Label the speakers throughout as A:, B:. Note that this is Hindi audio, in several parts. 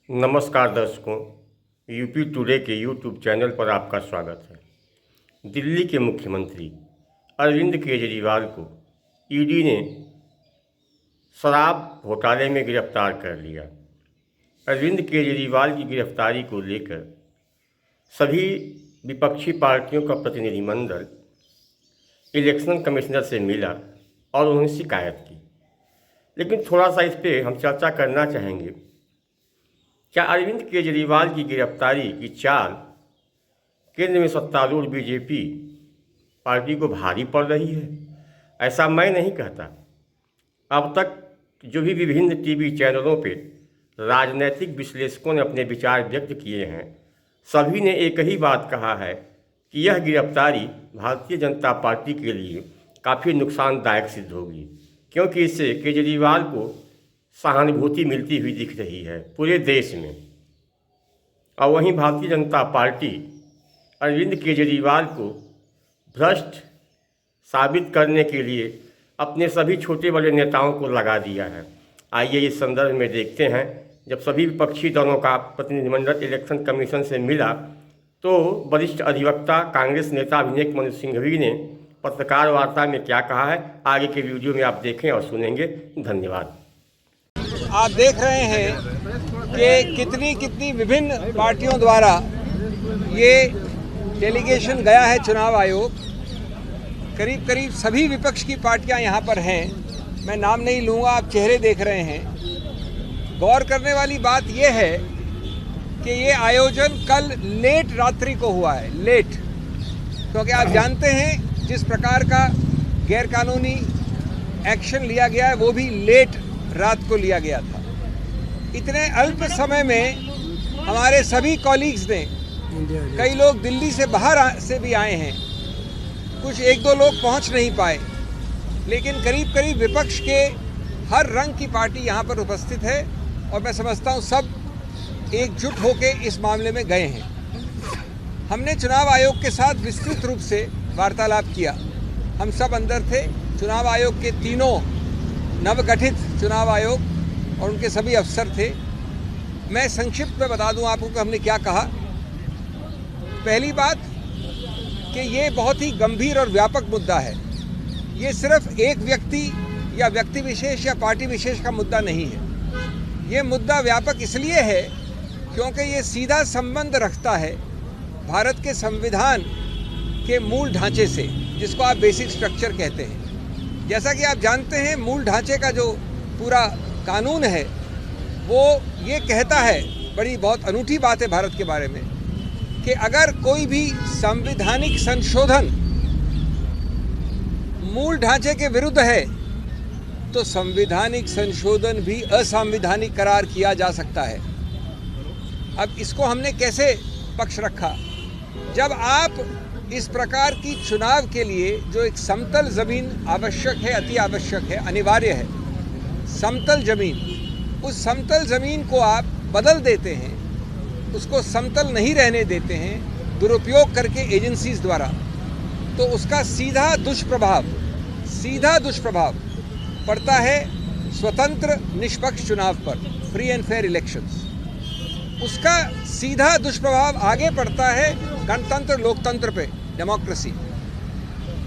A: नमस्कार दर्शकों, यूपी टुडे के यूट्यूब चैनल पर आपका स्वागत है। दिल्ली के मुख्यमंत्री अरविंद केजरीवाल को ईडी ने शराब घोटाले में गिरफ्तार कर लिया। अरविंद केजरीवाल की गिरफ्तारी को लेकर सभी विपक्षी पार्टियों का प्रतिनिधिमंडल इलेक्शन कमिश्नर से मिला और उन्होंने शिकायत की। लेकिन थोड़ा सा इस पर हम चर्चा करना चाहेंगे। क्या अरविंद केजरीवाल की गिरफ्तारी की चाल केंद्र में सत्तारूढ़ बीजेपी पार्टी को भारी पड़ रही है? ऐसा मैं नहीं कहता। अब तक जो भी विभिन्न टीवी चैनलों पे राजनीतिक विश्लेषकों ने अपने विचार व्यक्त किए हैं, सभी ने एक ही बात कहा है कि यह गिरफ्तारी भारतीय जनता पार्टी के लिए काफ़ी नुकसानदायक सिद्ध होगी, क्योंकि इससे केजरीवाल को सहानुभूति मिलती हुई दिख रही है पूरे देश में। और वहीं भारतीय जनता पार्टी अरविंद केजरीवाल को भ्रष्ट साबित करने के लिए अपने सभी छोटे बड़े नेताओं को लगा दिया है। आइए इस संदर्भ में देखते हैं। जब सभी विपक्षी दलों का प्रतिनिधिमंडल इलेक्शन कमीशन से मिला तो वरिष्ठ अधिवक्ता कांग्रेस नेता अभिषेक मनु सिंघवी ने पत्रकार वार्ता में क्या कहा है, आगे के वीडियो में आप देखें और सुनेंगे। धन्यवाद।
B: आप देख रहे हैं कि कितनी विभिन्न पार्टियों द्वारा ये डेलीगेशन गया है चुनाव आयोग। करीब सभी विपक्ष की पार्टियां यहाँ पर हैं। मैं नाम नहीं लूँगा, आप चेहरे देख रहे हैं। गौर करने वाली बात ये है कि ये आयोजन कल लेट रात्रि को हुआ है। लेट क्योंकि आप जानते हैं जिस प्रकार का गैरकानूनी एक्शन लिया गया है वो भी लेट रात को लिया गया था। इतने अल्प समय में हमारे सभी कॉलीग्स ने, कई लोग दिल्ली से बाहर से भी आए हैं, कुछ एक दो लोग पहुंच नहीं पाए, लेकिन करीब विपक्ष के हर रंग की पार्टी यहां पर उपस्थित है और मैं समझता हूं सब एकजुट होकर इस मामले में गए हैं। हमने चुनाव आयोग के साथ विस्तृत रूप से वार्तालाप किया। हम सब अंदर थे। चुनाव आयोग के तीनों नवगठित चुनाव आयोग और उनके सभी अफसर थे। मैं संक्षिप्त में बता दूं आपको कि हमने क्या कहा। पहली बात कि ये बहुत ही गंभीर और व्यापक मुद्दा है। ये सिर्फ एक व्यक्ति या व्यक्ति विशेष या पार्टी विशेष का मुद्दा नहीं है। ये मुद्दा व्यापक इसलिए है क्योंकि ये सीधा संबंध रखता है भारत के संविधान के मूल ढांचे से, जिसको आप बेसिक स्ट्रक्चर कहते हैं। जैसा कि आप जानते हैं, मूल ढांचे का जो पूरा कानून है वो ये कहता है, बहुत अनूठी बात है भारत के बारे में, कि अगर कोई भी संवैधानिक संशोधन मूल ढांचे के विरुद्ध है तो संवैधानिक संशोधन भी असंवैधानिक करार किया जा सकता है। अब इसको हमने कैसे पक्ष रखा? जब आप इस प्रकार की चुनाव के लिए जो एक समतल जमीन आवश्यक है, अति आवश्यक है, अनिवार्य है, समतल जमीन, उस समतल जमीन को आप बदल देते हैं, उसको समतल नहीं रहने देते हैं दुरुपयोग करके एजेंसीज द्वारा, तो उसका सीधा दुष्प्रभाव पड़ता है स्वतंत्र निष्पक्ष चुनाव पर, फ्री एंड फेयर इलेक्शंस। उसका सीधा दुष्प्रभाव आगे पड़ता है गणतंत्र लोकतंत्र पे, डेमोक्रेसी।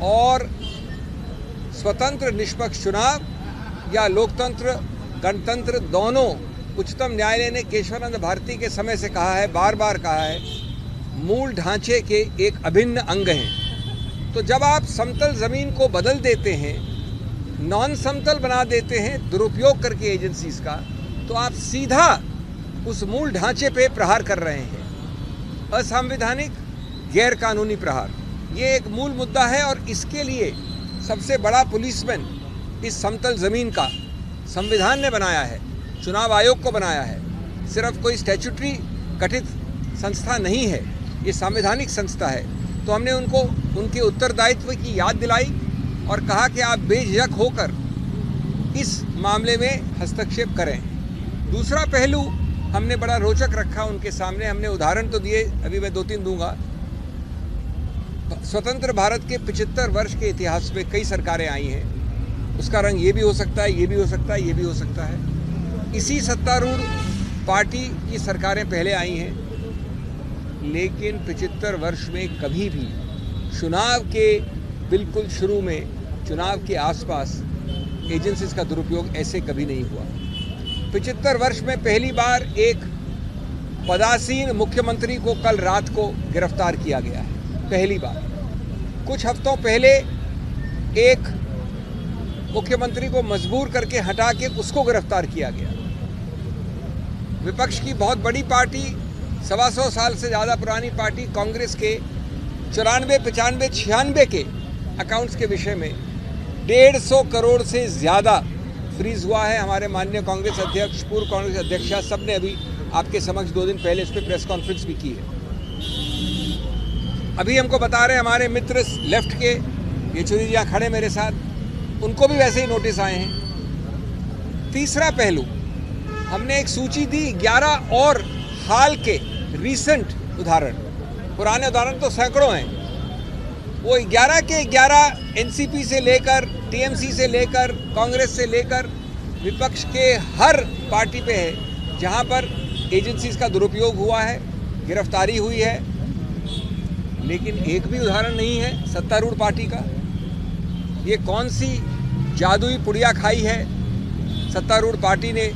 B: और स्वतंत्र निष्पक्ष चुनाव या लोकतंत्र गणतंत्र दोनों उच्चतम न्यायालय ने केशवानंद भारती के समय से कहा है, बार बार कहा है, मूल ढांचे के एक अभिन्न अंग हैं। तो जब आप समतल ज़मीन को बदल देते हैं, नॉन समतल बना देते हैं दुरुपयोग करके एजेंसीज का, तो आप सीधा उस मूल ढांचे पे प्रहार कर रहे हैं, असंवैधानिक गैरकानूनी प्रहार। ये एक मूल मुद्दा है और इसके लिए सबसे बड़ा पुलिसमैन इस समतल ज़मीन का संविधान ने बनाया है, चुनाव आयोग को बनाया है। सिर्फ कोई स्टैट्यूटरी गठित संस्था नहीं है, ये संवैधानिक संस्था है। तो हमने उनको उनके उत्तरदायित्व की याद दिलाई और कहा कि आप बेझिझक होकर इस मामले में हस्तक्षेप करें। दूसरा पहलू हमने बड़ा रोचक रखा उनके सामने। हमने उदाहरण तो दिए, अभी मैं 2-3 दूंगा। स्वतंत्र भारत के 75 वर्ष के इतिहास में कई सरकारें आई हैं। उसका रंग ये भी हो सकता है, ये भी हो सकता है, ये भी हो सकता है। इसी सत्तारूढ़ पार्टी की सरकारें पहले आई हैं, लेकिन 75 वर्ष में कभी भी चुनाव के बिल्कुल शुरू में, चुनाव के आसपास एजेंसीज का दुरुपयोग ऐसे कभी नहीं हुआ। 75 वर्ष में पहली बार एक पदासीन मुख्यमंत्री को कल रात को गिरफ्तार किया गया है, पहली बार। कुछ हफ्तों पहले एक मुख्यमंत्री को मजबूर करके हटा के उसको गिरफ्तार किया गया। विपक्ष की बहुत बड़ी पार्टी, 125 साल से ज़्यादा पुरानी पार्टी कांग्रेस के 94, 95, 96 के अकाउंट्स के विषय में 150 करोड़ से ज़्यादा फ्रीज हुआ है। हमारे माननीय कांग्रेस अध्यक्ष, पूर्व कांग्रेस अध्यक्ष सब ने अभी आपके समक्ष 2 दिन पहले इस पर प्रेस कॉन्फ्रेंस भी की है। अभी हमको बता रहे हमारे मित्र लेफ्ट के, येचुरी जी यहाँ खड़े मेरे साथ, उनको भी वैसे ही नोटिस आए हैं। तीसरा पहलू, हमने एक सूची दी 11 और हाल के रीसेंट उदाहरण, पुराने उदाहरण तो सैकड़ों हैं, वो 11 के 11 एनसीपी से लेकर, टीएमसी से लेकर, कांग्रेस से लेकर विपक्ष के हर पार्टी पे है जहां पर एजेंसीज का दुरुपयोग हुआ है, गिरफ्तारी हुई है। लेकिन एक भी उदाहरण नहीं है सत्तारूढ़ पार्टी का। ये कौन सी जादुई पुड़िया खाई है सत्तारूढ़ पार्टी ने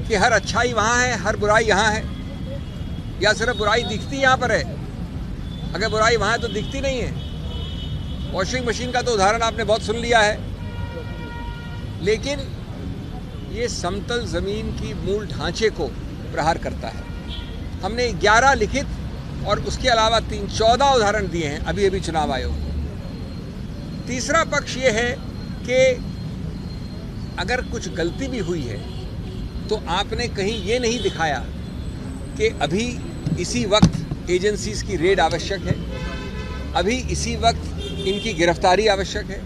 B: कि हर अच्छाई वहाँ है, हर बुराई यहाँ है, या सिर्फ बुराई दिखती यहाँ पर है? अगर बुराई वहाँ है तो दिखती नहीं है। वॉशिंग मशीन का तो उदाहरण आपने बहुत सुन लिया है, लेकिन ये समतल ज़मीन की मूल ढांचे को प्रहार करता है। हमने 11 लिखित और उसके अलावा 14 उदाहरण दिए हैं अभी अभी चुनाव आयोग को। तीसरा पक्ष ये है कि अगर कुछ गलती भी हुई है तो आपने कहीं ये नहीं दिखाया कि अभी इसी वक्त एजेंसीज की रेड आवश्यक है, अभी इसी वक्त इनकी गिरफ्तारी आवश्यक है।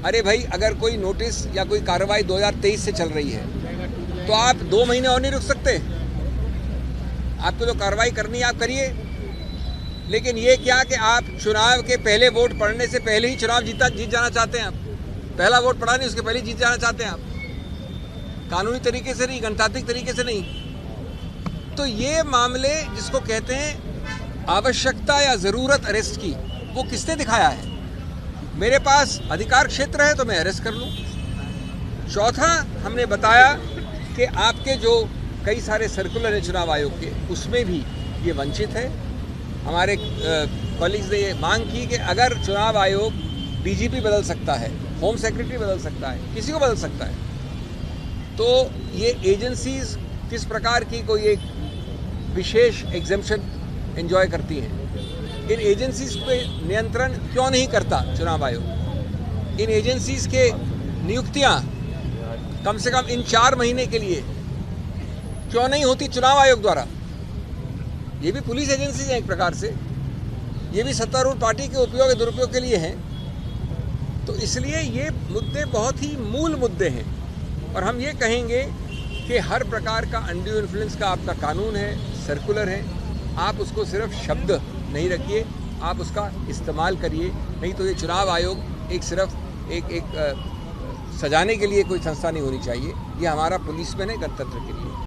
B: अरे भाई, अगर कोई नोटिस या कोई कार्रवाई 2023 से चल रही है तो आप 2 महीने और नहीं रुक सकते? आपको जो कार्रवाई करनी है आप करिए। लेकिन ये क्या कि आप चुनाव के पहले वोट पड़ने से पहले ही चुनाव जीत जाना चाहते हैं। आप पहला वोट पड़ा नहीं, उसके पहले जीत जाना चाहते हैं आप, कानूनी तरीके से नहीं, गणतांत्रिक तरीके से नहीं। तो ये मामले जिसको कहते हैं आवश्यकता या ज़रूरत अरेस्ट की, वो किसने दिखाया है? मेरे पास अधिकार क्षेत्र है तो मैं अरेस्ट कर लूँ। चौथा, हमने बताया कि आपके जो कई सारे सर्कुलर हैं चुनाव आयोग के, उसमें भी ये वंचित है। हमारे कॉलीग्स ने ये मांग की कि अगर चुनाव आयोग डीजीपी बदल सकता है, होम सेक्रेटरी बदल सकता है, किसी को बदल सकता है, तो ये एजेंसीज किस प्रकार की कोई एक विशेष एग्जेम्पशन एंजॉय करती हैं? इन एजेंसीज पे नियंत्रण क्यों नहीं करता चुनाव आयोग? इन एजेंसीज के नियुक्तियां कम से कम इन 4 महीने के लिए क्यों नहीं होती चुनाव आयोग द्वारा? ये भी पुलिस एजेंसीज हैं एक प्रकार से, ये भी सत्तारूढ़ पार्टी के उपयोग या दुरुपयोग के लिए हैं। तो इसलिए ये मुद्दे बहुत ही मूल मुद्दे हैं, और हम ये कहेंगे कि हर प्रकार का अनड्यू इन्फ्लुएंस का आपका कानून है, सर्कुलर है, आप उसको सिर्फ शब्द नहीं रखिए, आप उसका इस्तेमाल करिए। नहीं तो ये चुनाव आयोग एक सिर्फ एक सजाने के लिए कोई संस्था नहीं होनी चाहिए। ये हमारा पुलिसमैन है गणतंत्र के लिए।